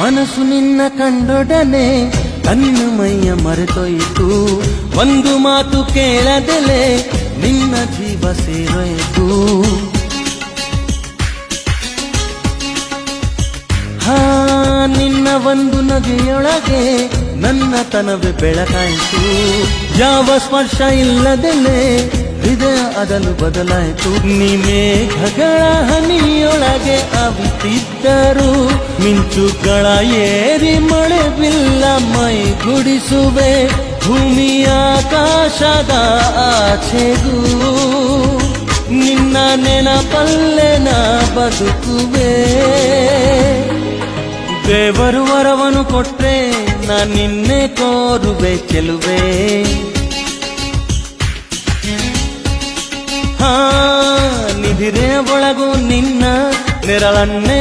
ಮನಸ್ಸು ನಿನ್ನ ಕಂಡೊಡನೆ ಕಣ್ಣು ಮೈಯ ಮರೆತೊಯ್ತು, ಒಂದು ಮಾತು ಕೇಳದೆಲೆ ನಿನ್ನ ಜೀವ ಸೇರೊಯ್ತು. ನಿನ್ನ ಒಂದು ನಗೆಯೊಳಗೆ ನನ್ನ ತನವೇ ಬೆಳಕಾಯಿತು, ಯಾವ ಸ್ಪರ್ಶ ಇಲ್ಲದೆಲೆ ಹೃದಯ ಅದಲು ಬದಲಾಯಿತು. ನೀ ಮೇಘಗಳ ಹನಿಯೊಳಗೆ ಅವಿತಿದ್ದರು, ಮಿಂಚುಗಳ ಏರಿ ಮಳೆ ಬಿಲ್ಲ ಮೈ ಗುಡಿಸುವೆ, ಭೂಮಿಯ ಆಕಾಶದ ಆಚೆಗೂ ನಿನ್ನ ನೆನಪಲ್ಲೇ ನಾ ಬದುಕುವೆ. ದೇವರು ವರವನು ಕೊಟ್ರೆ ನಾ ನಿನ್ನೆ ಕೋರುವೆ ಚೆಲುವೆ. ನಿಧಿರೆಯ ಒಳಗೂ ನಿನ್ನ ನೆರಳನ್ನೇ